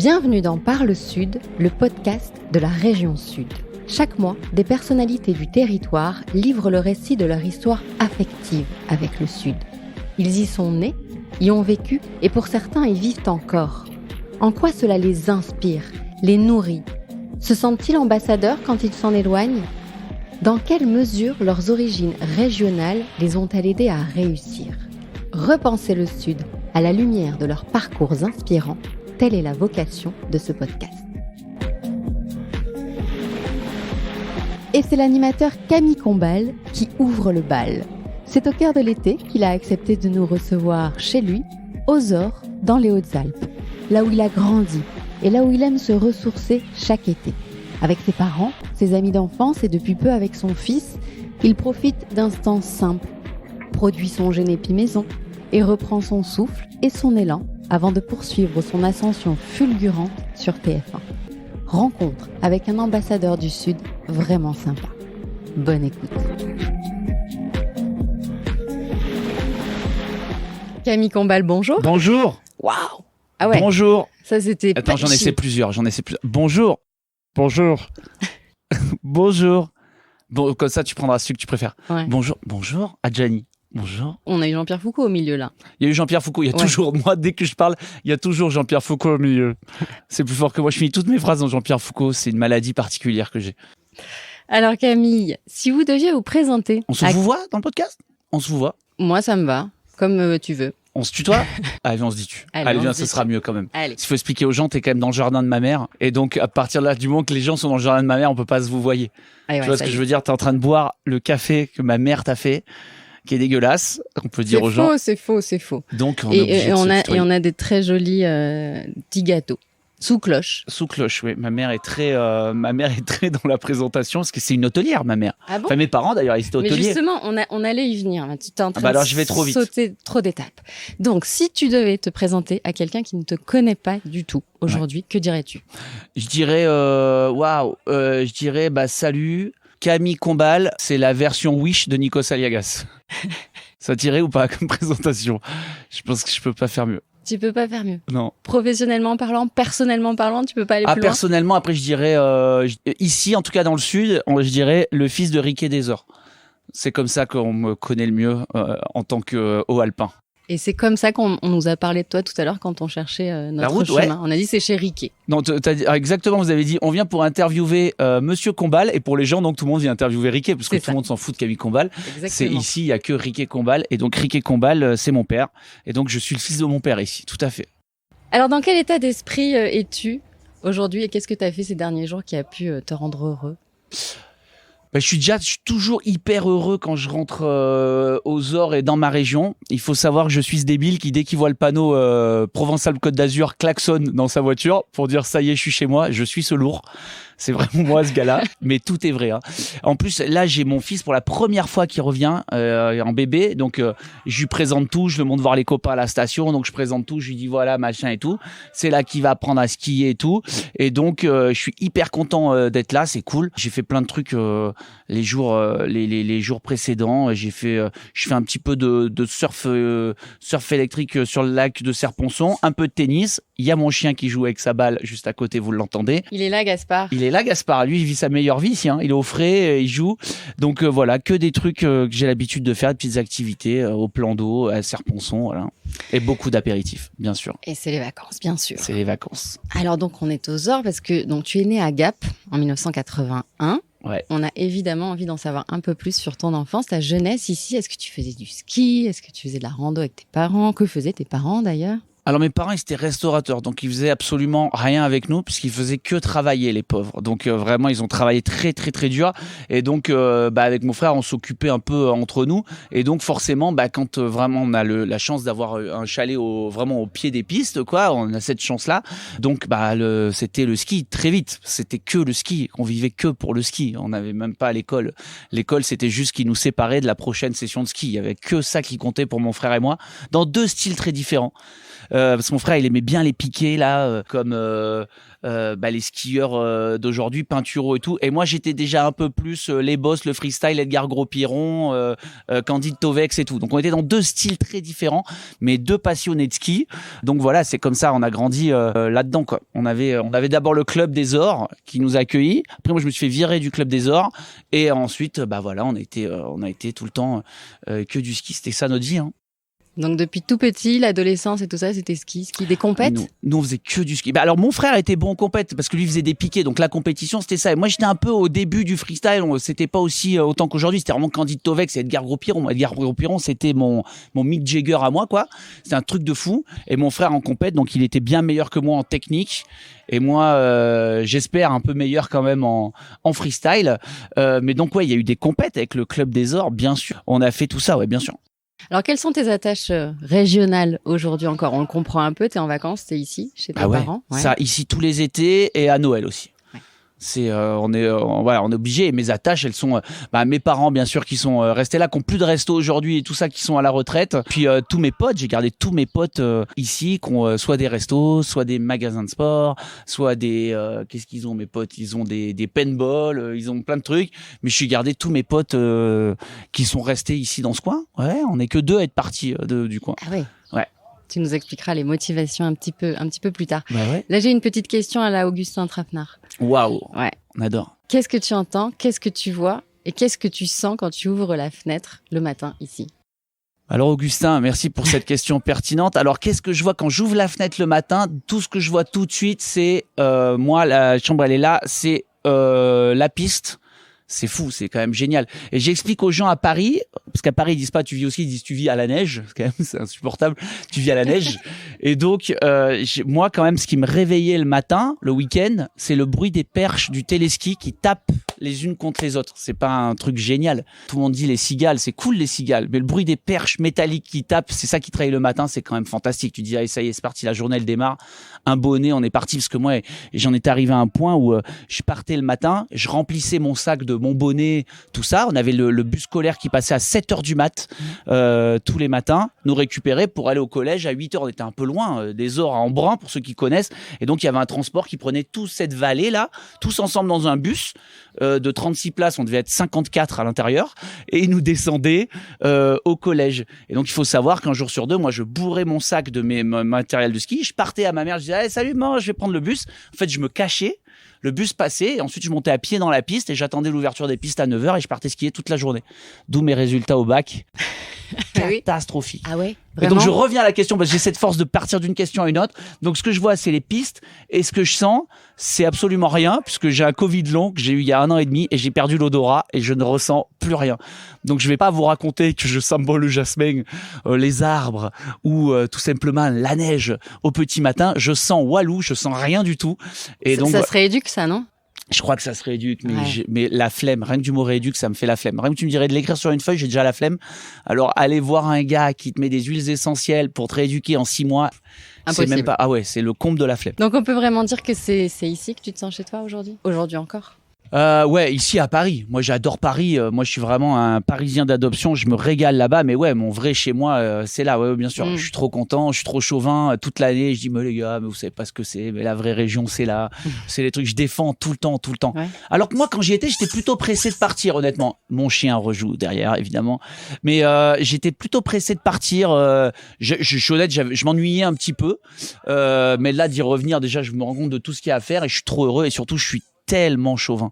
Bienvenue dans Parle Sud, le podcast de la région Sud. Chaque mois, des personnalités du territoire livrent le récit de leur histoire affective avec le Sud. Ils y sont nés, y ont vécu et pour certains y vivent encore. En quoi cela les inspire, les nourrit? Se sentent-ils ambassadeurs quand ils s'en éloignent? Dans quelle mesure leurs origines régionales les ont-elles aidés à réussir? Repenser le Sud à la lumière de leurs parcours inspirants, telle est la vocation de ce podcast. Et c'est l'animateur Camille Combal qui ouvre le bal. C'est au cœur de l'été qu'il a accepté de nous recevoir chez lui, aux Ors, dans les Hautes-Alpes, là où il a grandi et là où il aime se ressourcer chaque été. Avec ses parents, ses amis d'enfance et depuis peu avec son fils, il profite d'instants simples, produit son génépi maison et reprend son souffle et son élan avant de poursuivre son ascension fulgurante sur TF1. Rencontre avec un ambassadeur du Sud vraiment sympa. Bonne écoute. Camille Combal, bonjour. Bonjour. Waouh. Ah ouais. Bonjour. Ça c'était. Attends, j'en essaie plusieurs. Bonjour. Bonjour. Bonjour. Bon, comme ça, tu prendras celui que tu préfères. Ouais. Bonjour. Adjani. Bonjour. On a eu Jean-Pierre Foucault au milieu là. Il y a eu Jean-Pierre Foucault. Il y a toujours, moi, dès que je parle, il y a toujours Jean-Pierre Foucault au milieu. C'est plus fort que moi. Je finis toutes mes phrases dans Jean-Pierre Foucault. C'est une maladie particulière que j'ai. Alors Camille, si vous deviez vous présenter. On se vous voit dans le podcast? On se vous voit? Moi, ça me va. Comme tu veux. On se tutoie? Allez, on se dit tu. Allez, viens, ça sera mieux quand même. Allez. S'il faut expliquer aux gens, t'es quand même dans le jardin de ma mère. Et donc, à partir de là, du moment que les gens sont dans le jardin de ma mère, on peut pas se vous voyer. Ah ouais, tu vois ce que je veux dire? T'es en train de boire le café que ma mère t'a fait, qui est dégueulasse, on peut dire aux gens. C'est faux. Donc, on est obligé de se tutoyer. On a des très jolis petits gâteaux. Sous cloche. Sous cloche, oui. Ma mère est très dans la présentation, parce que c'est une hôtelière, ma mère. Ah bon? Enfin, mes parents, d'ailleurs, ils étaient hôteliers. Mais justement, on allait y venir. Tu t'es en train alors, de je vais trop vite. sauter trop d'étapes. Donc, si tu devais te présenter à quelqu'un qui ne te connaît pas du tout aujourd'hui, que dirais-tu? Je dirais, salut, Camille Combal, c'est la version Wish de Nikos Aliagas. Ça t'irait ou pas comme présentation? Je pense que je peux pas faire mieux. Tu peux pas faire mieux. Non. Professionnellement parlant, personnellement parlant, tu peux pas aller plus loin. Personnellement, après, je dirais, ici, en tout cas dans le Sud, je dirais le fils de Riquet des Ors. C'est comme ça qu'on me connaît le mieux en tant que haut alpin. Et c'est comme ça qu'on nous a parlé de toi tout à l'heure quand on cherchait notre chemin. Ouais. On a dit c'est chez Riquet. Non, exactement, vous avez dit, on vient pour interviewer Monsieur Combal, et pour les gens, donc tout le monde vient interviewer Riquet, parce que tout le monde s'en fout de Camille Combal. Exactement. C'est ici, il y a que Riquet Combal, et donc Riquet Combal, c'est mon père, et donc je suis le fils de mon père ici, tout à fait. Alors, dans quel état d'esprit es-tu aujourd'hui, et qu'est-ce que tu as fait ces derniers jours qui a pu te rendre heureux? Je suis toujours hyper heureux quand je rentre aux Ors et dans ma région. Il faut savoir que je suis ce débile qui, dès qu'il voit le panneau Provence-Alpes-Côte d'Azur, klaxonne dans sa voiture pour dire ça y est, je suis chez moi, je suis ce lourd. C'est vraiment moi ce gars-là, mais tout est vrai. Hein. En plus, là, j'ai mon fils pour la première fois qui revient en bébé, donc je lui présente tout, je le monte voir les copains à la station, donc je présente tout, je lui dis voilà, machin et tout. C'est là qu'il va apprendre à skier et tout, et donc je suis hyper content d'être là, c'est cool. J'ai fait plein de trucs les jours précédents. Je fais un petit peu de surf électrique sur le lac de Serponçon, un peu de tennis. Il y a mon chien qui joue avec sa balle juste à côté, vous l'entendez. Il est là, Gaspard. Lui, il vit sa meilleure vie ici. Hein. Il est au frais, il joue. Donc voilà, que des trucs que j'ai l'habitude de faire, de petites activités au plan d'eau, à Serponçon, voilà. Et beaucoup d'apéritifs, bien sûr. Et c'est les vacances, bien sûr. C'est les vacances. Alors donc on est aux Ors parce que donc tu es né à Gap en 1981. Ouais. On a évidemment envie d'en savoir un peu plus sur ton enfance, ta jeunesse ici. Est-ce que tu faisais du ski? Est-ce que tu faisais de la rando avec tes parents? Que faisaient tes parents d'ailleurs? Alors mes parents, ils étaient restaurateurs, donc ils faisaient absolument rien avec nous puisqu'ils faisaient que travailler, les pauvres. Donc vraiment, ils ont travaillé très très très dur. Et donc avec mon frère, on s'occupait un peu entre nous. Et donc forcément, quand vraiment on a la chance d'avoir un chalet vraiment au pied des pistes, quoi, on a cette chance-là. Donc c'était le ski très vite. C'était que le ski. On vivait que pour le ski. On n'avait même pas l'école. L'école, c'était juste ce qui nous séparait de la prochaine session de ski. Il y avait que ça qui comptait pour mon frère et moi, dans deux styles très différents. parce que mon frère il aimait bien les piquets là, comme les skieurs d'aujourd'hui, Pinturo et tout. Et moi j'étais déjà un peu plus les boss, le freestyle, Edgar Gros-Piron, Candide Tovex et tout. Donc on était dans deux styles très différents, mais deux passionnés de ski. Donc voilà, c'est comme ça, on a grandi là-dedans quoi. On avait d'abord le club des Ors qui nous a accueillis. Après moi je me suis fait virer du club des Ors et ensuite on a été tout le temps que du ski. C'était ça notre vie. Hein. Donc depuis tout petit, l'adolescence et tout ça, c'était ski des compètes. Nous on faisait que du ski. Alors mon frère était bon en compète parce que lui faisait des piquets, donc la compétition c'était ça. Et moi j'étais un peu au début du freestyle, c'était pas aussi autant qu'aujourd'hui. C'était vraiment Candide Tovex et Edgar Gros-Piron. Edgar Gros-Piron c'était mon Mick Jagger à moi quoi. C'était un truc de fou. Et mon frère en compète, donc il était bien meilleur que moi en technique. Et moi j'espère un peu meilleur quand même en freestyle. Mais donc ouais, il y a eu des compètes avec le club des Ors, bien sûr. On a fait tout ça, ouais, bien sûr. Alors, quelles sont tes attaches régionales aujourd'hui encore? On le comprend un peu, t'es en vacances, t'es ici, chez tes parents. Ouais. Ça, ici tous les étés et à Noël aussi. C'est on est obligé. Et mes attaches, elles sont mes parents bien sûr qui sont restés là, qui ont plus de resto aujourd'hui et tout ça, qui sont à la retraite. Puis tous mes potes, j'ai gardé tous mes potes ici, qui ont soit des restos, soit des magasins de sport, soit des qu'est-ce qu'ils ont mes potes? Ils ont des paintball, ils ont plein de trucs. Mais je suis gardé tous mes potes qui sont restés ici dans ce coin. Ouais, on est que deux à être partis du coin. Ah oui. Ouais. Tu nous expliqueras les motivations un petit peu plus tard. Bah ouais. Là, j'ai une petite question à la Augustin Trapenard. Waouh. Ouais. On adore. Qu'est-ce que tu entends? Qu'est-ce que tu vois? Et qu'est-ce que tu sens quand tu ouvres la fenêtre le matin ici? Alors Augustin, merci pour cette question pertinente. Alors qu'est-ce que je vois quand j'ouvre la fenêtre le matin? Tout ce que je vois tout de suite, c'est moi, la chambre elle est là, c'est la piste. C'est fou, c'est quand même génial. Et j'explique aux gens à Paris, parce qu'à Paris ils disent pas tu vis au ski, ils disent tu vis à la neige. Quand même, c'est insupportable. Tu vis à la neige. Et donc moi quand même, ce qui me réveillait le matin, le week-end, c'est le bruit des perches du téléski qui tapent les unes contre les autres. C'est pas un truc génial. Tout le monde dit les cigales, c'est cool les cigales, mais le bruit des perches métalliques qui tapent, c'est ça qui te réveille le matin, c'est quand même fantastique. Tu dis ah, ça y est, c'est parti, la journée elle démarre. Un bonnet, on est parti, parce que moi j'en étais arrivé à un point où je partais le matin, je remplissais mon sac de mon bonnet, tout ça. On avait le bus scolaire qui passait à 7h du mat tous les matins, nous récupérer pour aller au collège à 8h. On était un peu loin des Ors à Embrun pour ceux qui connaissent, et donc il y avait un transport qui prenait toute cette vallée là, tous ensemble dans un bus de 36 places, on devait être 54 à l'intérieur, et ils nous descendaient au collège. Et donc il faut savoir qu'un jour sur deux, moi je bourrais mon sac de mes matériel de ski, je partais à ma mère, je disais hey, salut maman, je vais prendre le bus. En fait je me cachais, le bus passait, et ensuite je montais à pied dans la piste et j'attendais l'ouverture des pistes à 9h et je partais skier toute la journée. D'où mes résultats au bac. Catastrophique. Ah ouais, et donc je reviens à la question, parce que j'ai cette force de partir d'une question à une autre. Donc ce que je vois, c'est les pistes, et ce que je sens, c'est absolument rien, puisque j'ai un Covid long que j'ai eu il y a 1 an et demi, et j'ai perdu l'odorat et je ne ressens plus rien. Donc je vais pas vous raconter que je sens le jasmin, les arbres, ou tout simplement la neige au petit matin. Je sens Walou, je sens rien du tout. Et donc ça se rééduque ça, non? Je crois que ça se rééduque, mais, ouais. Mais la flemme, rien que du mot rééduque, ça me fait la flemme. Rien que tu me dirais de l'écrire sur une feuille, j'ai déjà la flemme. Alors, aller voir un gars qui te met des huiles essentielles pour te rééduquer en 6 mois, impossible. C'est même pas, ah ouais, c'est le comble de la flemme. Donc, on peut vraiment dire que c'est ici que tu te sens chez toi aujourd'hui? Aujourd'hui encore? Ouais, ici à Paris. Moi, j'adore Paris. Moi, je suis vraiment un Parisien d'adoption. Je me régale là-bas. Mais ouais, mon vrai chez moi, c'est là. Ouais, bien sûr. Je suis trop content. Je suis trop chauvin. Toute l'année, je dis, mais les gars, mais vous savez pas ce que c'est. Mais la vraie région, c'est là. C'est les trucs que je défends tout le temps, tout le temps. Ouais. Alors que moi, quand j'y étais, j'étais plutôt pressé de partir, honnêtement. Mon chien rejoue derrière, évidemment. Mais j'étais plutôt pressé de partir. Je suis honnête, je m'ennuyais un petit peu. Mais là, d'y revenir, déjà, je me rends compte de tout ce qu'il y a à faire et je suis trop heureux. Et surtout, je suis tellement chauvin,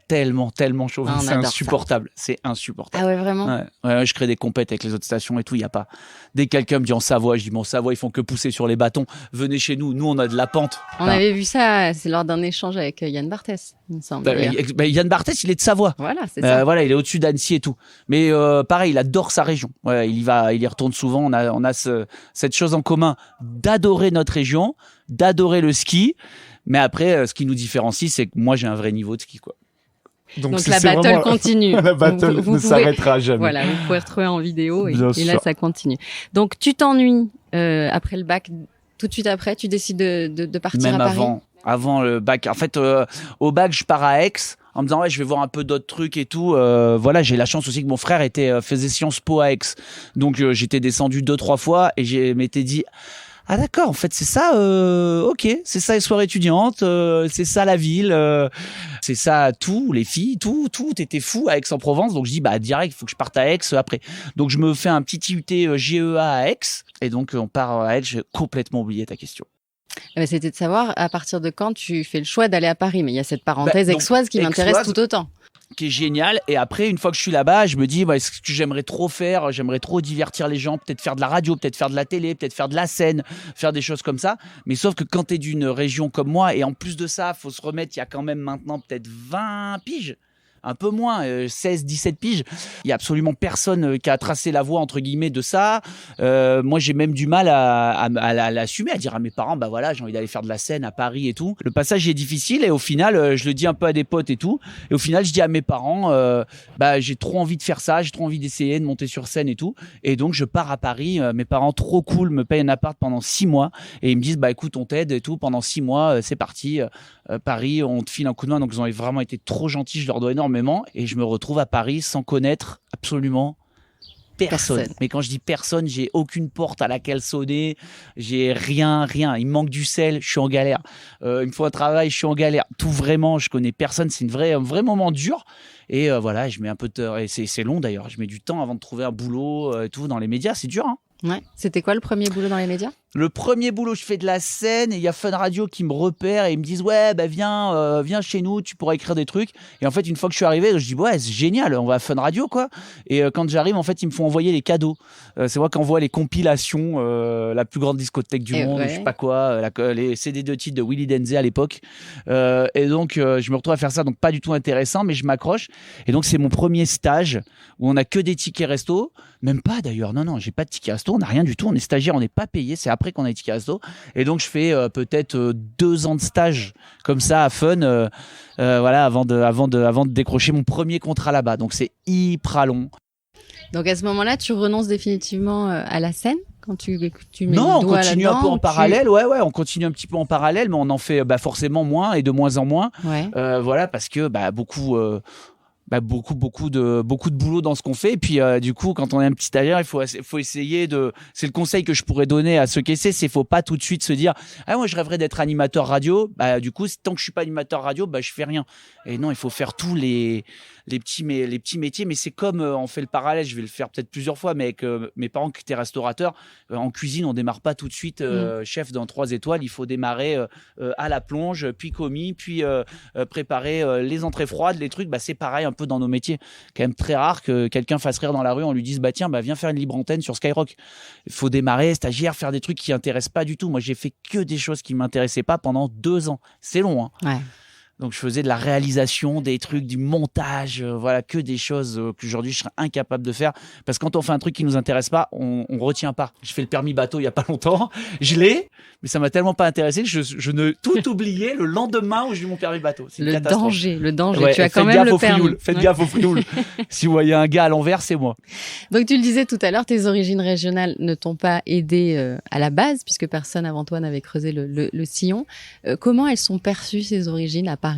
tellement chauvin, c'est insupportable, c'est insupportable. Ah ouais, vraiment? Ouais, je crée des compètes avec les autres stations et tout, il y a pas. Dès que quelqu'un me dit en Savoie, je dis bon, en Savoie, ils font que pousser sur les bâtons, venez chez nous, on a de la pente. On avait vu ça, c'est lors d'un échange avec Yann Barthès, il me semble. Yann Barthès, il est de Savoie. Voilà, c'est ça. Voilà, il est au-dessus d'Annecy et tout. Mais pareil, il adore sa région. Ouais, il y retourne souvent. On a cette chose en commun d'adorer notre région, d'adorer le ski. Mais après, ce qui nous différencie, c'est que moi, j'ai un vrai niveau de ski, quoi. Donc la battle vraiment... continue. La battle ne s'arrêtera jamais. Voilà, vous pouvez retrouver en vidéo et là, ça continue. Donc, tu t'ennuies après le bac. Tout de suite après, tu décides de partir même à Paris? Même avant le bac. En fait, au bac, je pars à Aix en me disant ouais, je vais voir un peu d'autres trucs et tout. Voilà, j'ai la chance aussi que mon frère faisait Sciences Po à Aix. Donc, j'étais descendu 2-3 fois et je m'étais dit Ah d'accord, en fait c'est ça, ok, c'est ça les soirées étudiantes, c'est ça la ville, c'est ça tout, les filles, tout était fou à Aix-en-Provence. Donc je dis bah direct, il faut que je parte à Aix après. Donc je me fais un petit IUT GEA à Aix et donc on part à Aix. J'ai complètement oublié ta question. C'était de savoir à partir de quand tu fais le choix d'aller à Paris. Mais il y a cette parenthèse aixoise qui m'intéresse tout autant. Qui est génial. Et après, une fois que je suis là-bas, je me dis, ce que j'aimerais trop faire, j'aimerais trop divertir les gens, peut-être faire de la radio, peut-être faire de la télé, peut-être faire de la scène, faire des choses comme ça. Mais sauf que quand tu es d'une région comme moi, et en plus de ça, faut se remettre, il y a quand même maintenant peut-être 20 piges. Un peu moins, 16, 17 piges. Il y a absolument personne qui a tracé la voie, entre guillemets, de ça. Moi, j'ai même du mal à l'assumer, à dire à mes parents, bah voilà, j'ai envie d'aller faire de la scène à Paris et tout. Le passage est difficile et au final, je le dis un peu à des potes et tout. Et au final, je dis à mes parents, bah j'ai trop envie de faire ça, j'ai trop envie d'essayer de monter sur scène et tout. Et donc, je pars à Paris. Mes parents, trop cool, me payent un appart pendant 6 mois. Et ils me disent, bah écoute, on t'aide et tout. Pendant 6 mois, c'est parti. Paris, on te file un coup de main. Donc, ils ont vraiment été trop gentils. Je leur dois énormément. Et je me retrouve à Paris sans connaître absolument personne. Mais quand je dis personne, j'ai aucune porte à laquelle sonner, j'ai rien. Il me manque du sel, je suis en galère. Il me faut un travail, je suis en galère. Tout vraiment, je connais personne. C'est un vrai moment dur. Et voilà, je mets un peu de... Et c'est long d'ailleurs. Je mets du temps avant de trouver un boulot et tout dans les médias. C'est dur, hein. Ouais. C'était quoi le premier boulot dans les médias ? Le premier boulot, je fais de la scène et il y a Fun Radio qui me repère et ils me disent ouais bah viens chez nous, tu pourras écrire des trucs. Et en fait une fois que je suis arrivé, je dis ouais c'est génial, on va à Fun Radio quoi. Et quand j'arrive en fait ils me font envoyer les cadeaux. C'est moi qui envoie les compilations, la plus grande discothèque du monde, je sais pas quoi, les CD de titres de Willy Denzé à l'époque. Et donc je me retrouve à faire ça, donc pas du tout intéressant, mais je m'accroche. Et donc c'est mon premier stage où on a que des tickets resto, même pas d'ailleurs. Non j'ai pas de tickets resto, on n'a rien du tout, on est stagiaire, on n'est pas payé, c'est après qu'on a les tickets resto. Et donc je fais peut-être 2 ans de stage comme ça à Fun, voilà, avant de décrocher mon premier contrat là-bas. Donc c'est hyper long. Donc à ce moment-là, tu renonces définitivement à la scène quand tu mets non, le doigt on continue là-dedans, un peu en parallèle. Ouais, on continue un petit peu en parallèle, mais on en fait forcément moins et de moins en moins. Ouais. Voilà, parce que beaucoup de boulot dans ce qu'on fait. Et puis du coup, quand on est un petit stagiaire, il faut essayer de. C'est le conseil que je pourrais donner à ceux qui essaient, c'est faut pas tout de suite se dire ah moi je rêverais d'être animateur radio. Du coup, tant que je suis pas animateur radio, je fais rien. Et non, il faut faire tous les petits métiers. Mais c'est comme on fait le parallèle. Je vais le faire peut-être plusieurs fois, mais avec mes parents qui étaient restaurateurs en cuisine, on démarre pas tout de suite chef dans 3 étoiles. Il faut démarrer à la plonge, puis commis, puis préparer les entrées froides, les trucs. C'est pareil un peu dans nos métiers. Quand même très rare que quelqu'un fasse rire dans la rue, on lui dise tiens, viens faire une libre antenne sur Skyrock. Il faut démarrer stagiaire, faire des trucs qui intéressent pas du tout. Moi, j'ai fait que des choses qui m'intéressaient pas pendant 2 ans. C'est long, hein. Ouais. Donc, je faisais de la réalisation, des trucs, du montage, voilà, que des choses qu'aujourd'hui, je serais incapable de faire. Parce que quand on fait un truc qui nous intéresse pas, on retient pas. J'ai fait le permis bateau il y a pas longtemps. Je l'ai, mais ça m'a tellement pas intéressé que je ne tout oublié le lendemain où j'ai eu mon permis bateau. C'est le danger. Ouais, tu as quand même le permis. Faites gaffe aux frioul. Si vous voyez un gars à l'envers, c'est moi. Donc, tu le disais tout à l'heure, tes origines régionales ne t'ont pas aidé à la base, puisque personne avant toi n'avait creusé le sillon. Comment elles sont perçues, ces origines, à Paris ?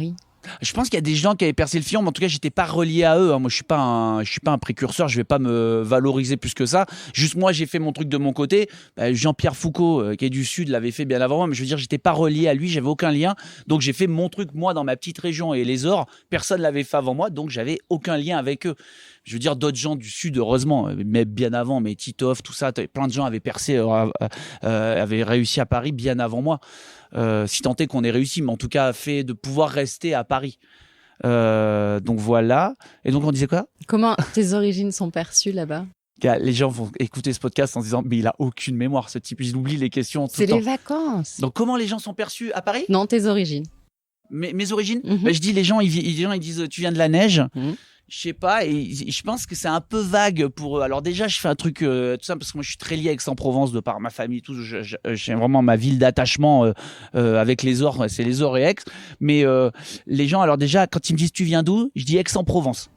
Je pense qu'il y a des gens qui avaient percé le filon, mais en tout cas, j'étais pas relié à eux. Moi, je suis pas un précurseur. Je vais pas me valoriser plus que ça. Juste moi, j'ai fait mon truc de mon côté. Jean-Pierre Foucault, qui est du Sud, l'avait fait bien avant moi. Mais je veux dire, j'étais pas relié à lui. J'avais aucun lien. Donc, j'ai fait mon truc moi dans ma petite région et les Ors. Personne l'avait fait avant moi, donc j'avais aucun lien avec eux. Je veux dire, d'autres gens du Sud, heureusement, mais bien avant, mais Titoff, tout ça, plein de gens avaient percé, avaient réussi à Paris bien avant moi. Si tant est qu'on ait réussi, mais en tout cas fait de pouvoir rester à Paris. Donc voilà. Et donc on disait quoi ? Comment tes origines sont perçues là-bas ? Les gens vont écouter ce podcast en se disant mais il a aucune mémoire ce type, il oublie les questions tout C'est le temps. les vacances. Donc comment les gens sont perçus à Paris ? Non, tes origines. Mes origines ? Je dis les gens ils disent tu viens de la neige. Je sais pas, et je pense que c'est un peu vague pour eux. Alors déjà, je fais un truc tout ça parce que moi je suis très lié à Aix-en-Provence de par ma famille et tout. J'ai vraiment ma ville d'attachement avec les Ors, c'est les Ors et Aix. Mais les gens, alors déjà, quand ils me disent tu viens d'où, je dis Aix-en-Provence.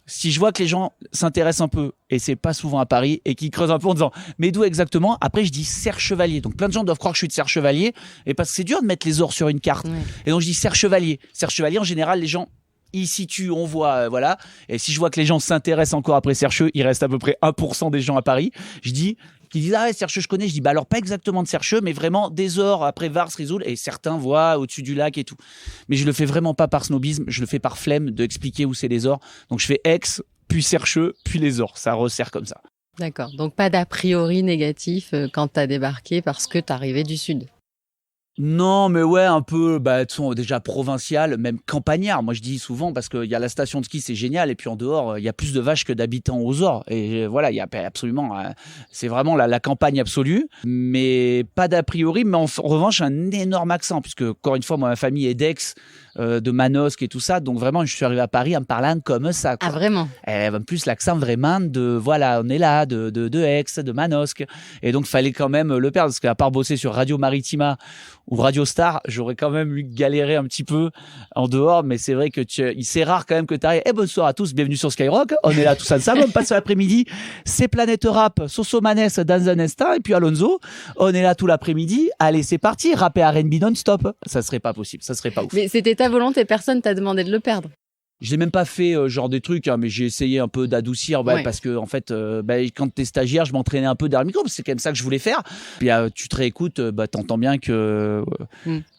Si je vois que les gens s'intéressent un peu, et c'est pas souvent à Paris, et qu'ils creusent un peu en disant mais d'où exactement, après je dis Serre-Chevalier. Donc plein de gens doivent croire que je suis de Serre-Chevalier, et parce que c'est dur de mettre les Ors sur une carte. Et donc je dis Serre-Chevalier. Serre-Chevalier, en général, les gens il situe, on voit, voilà. Et si je vois que les gens s'intéressent encore après Sercheux, il reste à peu près 1% des gens à Paris. Je dis, qui disent, ah ouais, Sercheux, je connais. Je dis, bah alors pas exactement de Sercheux, mais vraiment des Ors, après Vars, Risoul, et certains voient au-dessus du lac et tout. Mais je le fais vraiment pas par snobisme, je le fais par flemme de expliquer où c'est les Ors. Donc je fais Aix, puis Sercheux, puis les Ors. Ça resserre comme ça. D'accord. Donc pas d'a priori négatif quand t'as débarqué parce que t'arrivais du sud. Non, mais ouais, un peu, déjà provincial, même campagnard. Moi, je dis souvent parce qu'il y a la station de ski, c'est génial, et puis en dehors, il y a plus de vaches que d'habitants aux Ors. Et voilà, il y a absolument, c'est vraiment la campagne absolue, mais pas d'a priori. Mais en revanche, un énorme accent, puisque encore une fois, moi, ma famille est d'Aix, de Manosque et tout ça, donc vraiment, je suis arrivé à Paris en me parlant comme ça, quoi. Ah, vraiment? Et en plus, l'accent vraiment de, voilà, on est là, de Aix, de Manosque. Et donc, fallait quand même le perdre, parce qu'à part bosser sur Radio Maritima ou Radio Star, j'aurais quand même eu galéré un petit peu en dehors, mais c'est vrai que c'est rare quand même que tu arrives. Bonsoir à tous, bienvenue sur Skyrock. On est là tous ensemble, on passe l'après-midi. C'est Planète Rap, Sosomanes dans un instant, et puis Alonso. On est là tout l'après-midi. Allez, c'est parti, rap et R&B non-stop. Ça serait pas possible, ça serait pas ouf. Mais c'était ta volonté, personne t'a demandé de le perdre. Je l'ai même pas fait genre des trucs, mais j'ai essayé un peu d'adoucir, parce que en fait, quand t'es stagiaire, je m'entraînais un peu derrière le micro, parce que c'est quand même ça que je voulais faire. Puis tu te réécoutes, t'entends bien que,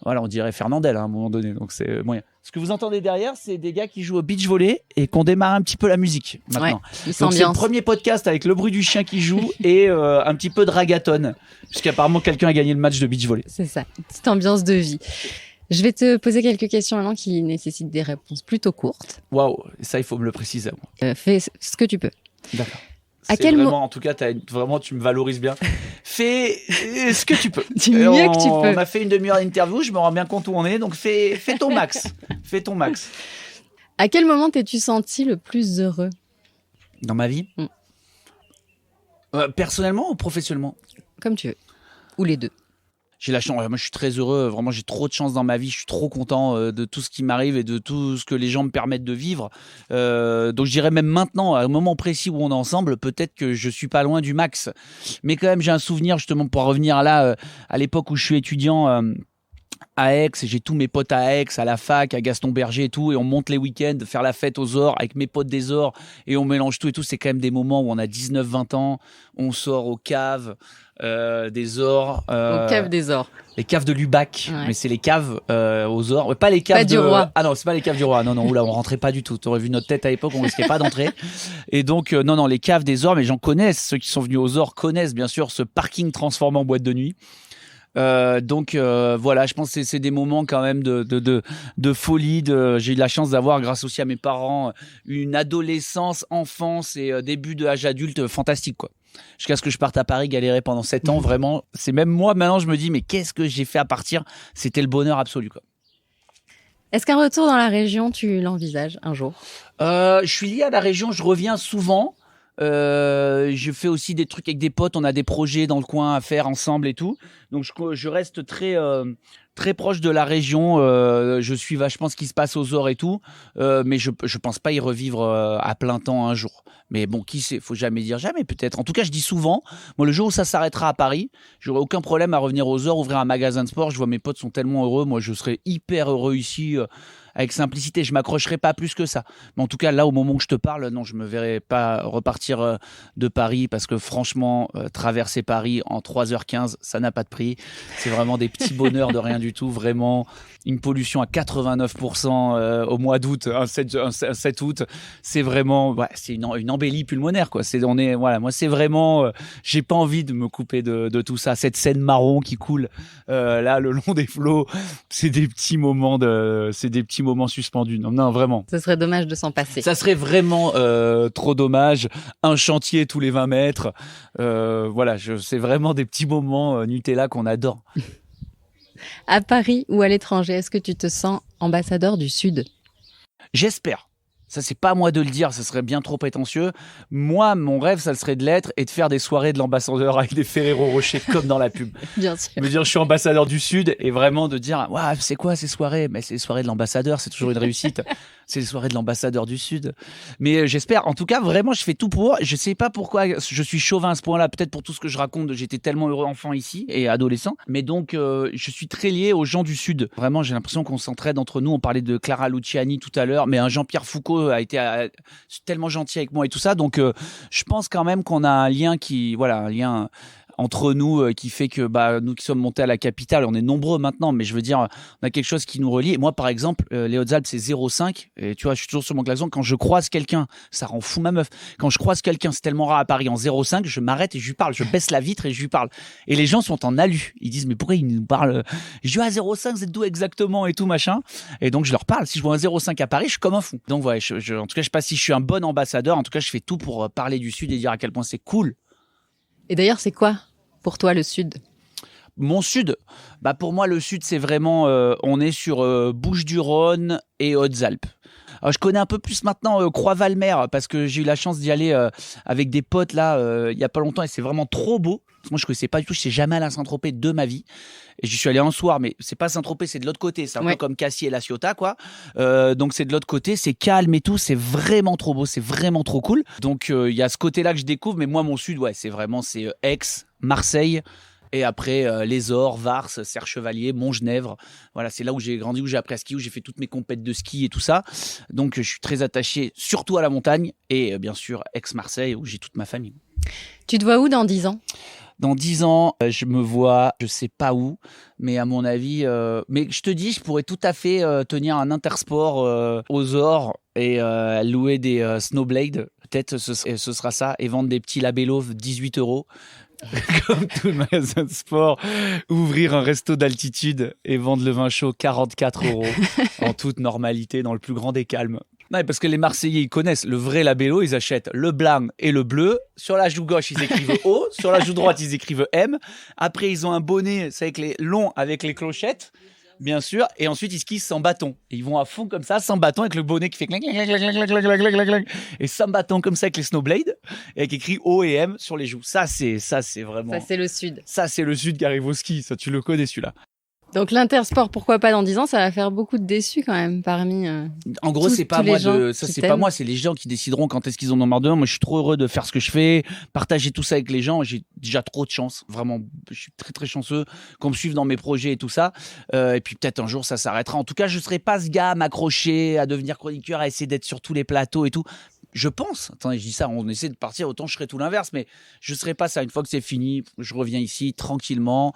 voilà, on dirait Fernandel à un moment donné, donc c'est moyen. Ce que vous entendez derrière, c'est des gars qui jouent au beach volley et qu'on démarre un petit peu la musique maintenant. Ouais, donc c'est le premier podcast avec le bruit du chien qui joue et un petit peu de ragaton, puisqu'apparemment quelqu'un a gagné le match de beach volley. C'est ça, petite ambiance de vie. Je vais te poser quelques questions maintenant qui nécessitent des réponses plutôt courtes. Waouh, ça il faut me le préciser. Fais ce que tu peux. D'accord. À quel moment, en tout cas, vraiment, tu me valorises bien. Fais ce que tu peux. Du mieux que tu peux. On a fait une demi-heure d'interview, je me rends bien compte où on est, donc fais ton max. Fais ton max. À quel moment t'es-tu senti le plus heureux? Dans ma vie? Personnellement ou professionnellement? Comme tu veux. Ou les deux. J'ai la chance, moi je suis très heureux, vraiment j'ai trop de chance dans ma vie, je suis trop content de tout ce qui m'arrive et de tout ce que les gens me permettent de vivre. Donc je dirais même maintenant, à un moment précis où on est ensemble, peut-être que je suis pas loin du max. Mais quand même j'ai un souvenir justement pour revenir là, à l'époque où je suis étudiant à Aix, et j'ai tous mes potes à Aix, à la fac, à Gaston Berger et tout, et on monte les week-ends faire la fête aux Ors avec mes potes des Ors, et on mélange tout et tout. C'est quand même des moments où on a 19-20 ans, on sort aux caves des Ors. Aux caves des Ors. Les caves de Lubac, mais c'est les caves aux Ors. Pas les caves du Roi. Ah non, c'est pas les caves du Roi. Non, oula, on rentrait pas du tout. T'aurais vu notre tête à l'époque, on risquait pas d'entrer. Et donc, non, les caves des Ors, mais j'en connais. Ceux qui sont venus aux Ors connaissent bien sûr ce parking transformé en boîte de nuit. Donc voilà, je pense que c'est des moments quand même de folie. J'ai eu la chance d'avoir, grâce aussi à mes parents, une adolescence, enfance et début de l'âge adulte fantastique, quoi. Jusqu'à ce que je parte à Paris galérer pendant 7 ans, vraiment. C'est même moi maintenant, je me dis mais qu'est-ce que j'ai fait à partir? C'était le bonheur absolu, quoi. Est-ce qu'un retour dans la région, tu l'envisages un jour? Je suis lié à la région, je reviens souvent. Je fais aussi des trucs avec des potes, on a des projets dans le coin à faire ensemble et tout, donc je reste très proche de la région. Je suis vachement ce qui se passe aux Ors et tout, mais je pense pas y revivre à plein temps un jour. Mais bon, qui sait, faut jamais dire jamais, peut-être. En tout cas, je dis souvent, moi le jour où ça s'arrêtera à Paris, j'aurai aucun problème à revenir aux Ors, ouvrir un magasin de sport. Je vois mes potes sont tellement heureux, moi je serais hyper heureux ici. Avec simplicité, je m'accrocherai pas plus que ça. Mais en tout cas, là, au moment où je te parle, non, je me verrai pas repartir de Paris, parce que franchement, traverser Paris en 3h15, ça n'a pas de prix. C'est vraiment des petits bonheurs de rien du tout. Vraiment, une pollution à 89% au mois d'août, un 7 août. C'est vraiment, c'est une embellie pulmonaire, quoi. Moi, c'est vraiment, j'ai pas envie de me couper de tout ça. Cette Seine marron qui coule là le long des flots, c'est des petits moments suspendus. Non, vraiment. Ce serait dommage de s'en passer. Ça serait vraiment trop dommage. Un chantier tous les 20 mètres. C'est vraiment des petits moments Nutella qu'on adore. À Paris ou à l'étranger, est-ce que tu te sens ambassadeur du Sud? J'espère. Ça, c'est pas à moi de le dire, ça serait bien trop prétentieux. Moi, mon rêve, ça serait de l'être et de faire des soirées de l'ambassadeur avec des Ferrero Rocher comme dans la pub. Bien sûr. Me dire, je suis ambassadeur du Sud et vraiment de dire, c'est quoi ces soirées? Mais c'est les soirées de l'ambassadeur, c'est toujours une réussite. C'est les soirées de l'ambassadeur du Sud. Mais j'espère. En tout cas, vraiment, je fais tout pour. Je sais pas pourquoi je suis chauvin à ce point-là. Peut-être pour tout ce que je raconte. J'étais tellement heureux enfant ici et adolescent. Mais donc, je suis très lié aux gens du Sud. Vraiment, j'ai l'impression qu'on s'entraide entre nous. On parlait de Clara Luciani tout à l'heure. Mais un Jean-Pierre Foucault a été tellement gentil avec moi et tout ça. Donc, je pense quand même qu'on a un lien un lien entre nous qui fait que nous qui sommes montés à la capitale, on est nombreux maintenant, mais je veux dire, on a quelque chose qui nous relie. Et moi, par exemple, les Hautes-Alpes, c'est 0,5. Et tu vois, je suis toujours sur mon klaxon. Quand je croise quelqu'un, ça rend fou ma meuf. Quand je croise quelqu'un, c'est tellement rare à Paris, en 0,5, je m'arrête et je lui parle. Je baisse la vitre et je lui parle. Et les gens sont en alu. Ils disent, mais pourquoi ils nous parlent? Je dis, 0,5, vous êtes d'où exactement et tout, machin. Et donc, je leur parle. Si je vois un 0,5 à Paris, je suis comme un fou. Donc, voilà, en tout cas, je sais pas si je suis un bon ambassadeur. En tout cas, je fais tout pour parler du Sud et dire à quel point c'est cool. Et d'ailleurs, c'est quoi pour toi le Sud? Mon Sud, pour moi, le Sud, c'est vraiment, on est sur Bouches-du-Rhône et Hautes-Alpes. Alors, je connais un peu plus maintenant Croix-Valmer parce que j'ai eu la chance d'y aller avec des potes là il y a pas longtemps et c'est vraiment trop beau. Parce que moi, je connaissais pas du tout, je suis jamais allé à Saint-Tropez de ma vie. Et j'y suis allé un soir, mais c'est pas Saint-Tropez, c'est de l'autre côté. C'est un peu comme Cassis et La Ciotat, quoi. Donc c'est de l'autre côté, c'est calme et tout, c'est vraiment trop beau, c'est vraiment trop cool. Donc il y a ce côté-là que je découvre, mais moi, mon Sud, c'est Aix, Marseille. Et après, Les Ors, Vars, Serre-Chevalier, Montgenèvre. Voilà, c'est là où j'ai grandi, où j'ai appris à skier, où j'ai fait toutes mes compètes de ski et tout ça. Donc, je suis très attaché surtout à la montagne. Et bien sûr, Aix-Marseille, où j'ai toute ma famille. Tu te vois où dans 10 ans ? Dans 10 ans, je me vois, je sais pas où, mais à mon avis... mais je te dis, je pourrais tout à fait tenir un intersport aux Ors et louer des snowblades. Peut-être ce sera ça. Et vendre des petits labellos 18 €. Comme tout le magasin de sport, ouvrir un resto d'altitude et vendre le vin chaud 44 € en toute normalité, dans le plus grand des calmes. Non, parce que les Marseillais, ils connaissent le vrai labello, ils achètent le blanc et le bleu. Sur la joue gauche, ils écrivent O. Sur la joue droite, ils écrivent M. Après, ils ont un bonnet, c'est avec les longs, avec les clochettes, bien sûr. Et ensuite, ils skient sans bâton. Et ils vont à fond comme ça, sans bâton, avec le bonnet qui fait clang, clang, clang, clang, clang, clang, clang, clang, et sans bâton comme ça avec les snowblades, et avec écrit O et M sur les joues. Ça, c'est vraiment. Ça, c'est le Sud. Ça, c'est le Sud qui arrive au ski. Ça, tu le connais, celui-là. Donc l'intersport, pourquoi pas dans 10 ans, ça va faire beaucoup de déçus quand même parmi. En gros, c'est pas moi pas moi, c'est les gens qui décideront quand est-ce qu'ils en ont marre de moi. Moi, je suis trop heureux de faire ce que je fais, partager tout ça avec les gens. J'ai déjà trop de chance, vraiment. Je suis très très chanceux qu'on me suive dans mes projets et tout ça. Et puis peut-être un jour ça s'arrêtera. En tout cas, je serai pas ce gars à m'accrocher, à devenir chroniqueur, à essayer d'être sur tous les plateaux et tout. Je pense, attendez, je dis ça, on essaie de partir, autant je serais tout l'inverse, mais je ne serais pas ça. Une fois que c'est fini, je reviens ici tranquillement,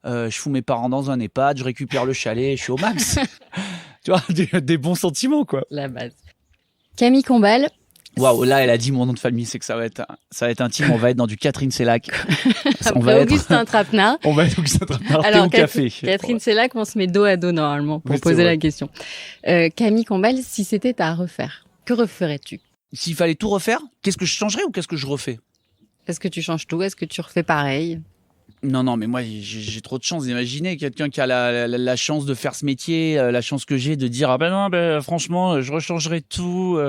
je fous mes parents dans un EHPAD, je récupère le chalet, je suis au max. Tu vois, des bons sentiments, quoi. La base. Camille Combal. Waouh, là, elle a dit mon nom de famille, c'est que ça va être intime, on va être dans du Catherine Sellac. Augustin Trapenard. On va être Augustin Trapenard, thé Alors, au café. Catherine Sellac, on se met dos à dos normalement pour poser la question. Camille Combal, si c'était à refaire, que referais-tu ? S'il fallait tout refaire, qu'est-ce que je changerais ou qu'est-ce que je refais ? Est-ce que tu changes tout ? Est-ce que tu refais pareil ? Non, mais moi, j'ai trop de chance d'imaginer quelqu'un qui a la chance de faire ce métier, la chance que j'ai de dire « Ah ben non, franchement, je rechangerais tout. »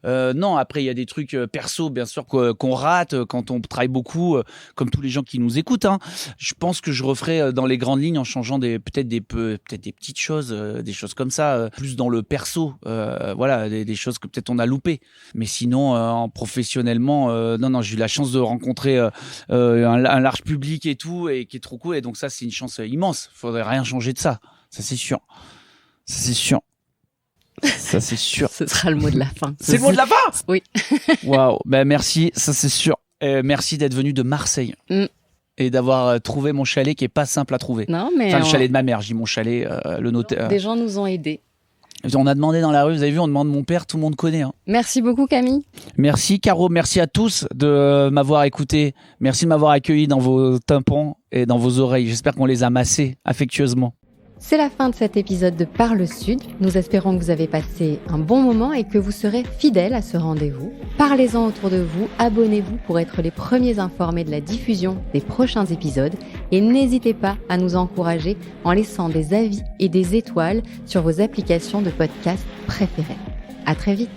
Non, après, il y a des trucs perso, bien sûr, qu'on rate quand on travaille beaucoup, comme tous les gens qui nous écoutent. Hein. Je pense que je referais dans les grandes lignes en changeant peut-être des petites choses, des choses comme ça, plus dans le perso. Voilà, des choses que peut-être on a loupées. Mais sinon, professionnellement, non, j'ai eu la chance de rencontrer un large public et tout, et qui est trop cool. Et donc ça, c'est une chance immense. Faudrait rien changer de ça. Ça, c'est sûr. Ça, c'est sûr. Ce sera le mot de la fin. C'est le mot de la fin ? Oui. Waouh, merci, ça c'est sûr. Merci d'être venu de Marseille et d'avoir trouvé mon chalet qui est pas simple à trouver. Non, mais le chalet de ma mère, j'ai mon chalet, le notaire. Des gens nous ont aidés. On a demandé dans la rue, vous avez vu, on demande mon père, tout le monde connaît. Hein. Merci beaucoup Camille. Merci Caro, merci à tous de m'avoir écouté. Merci de m'avoir accueilli dans vos tympans et dans vos oreilles. J'espère qu'on les a massés affectueusement. C'est la fin de cet épisode de Parle Sud. Nous espérons que vous avez passé un bon moment et que vous serez fidèles à ce rendez-vous. Parlez-en autour de vous, abonnez-vous pour être les premiers informés de la diffusion des prochains épisodes et n'hésitez pas à nous encourager en laissant des avis et des étoiles sur vos applications de podcast préférées. À très vite.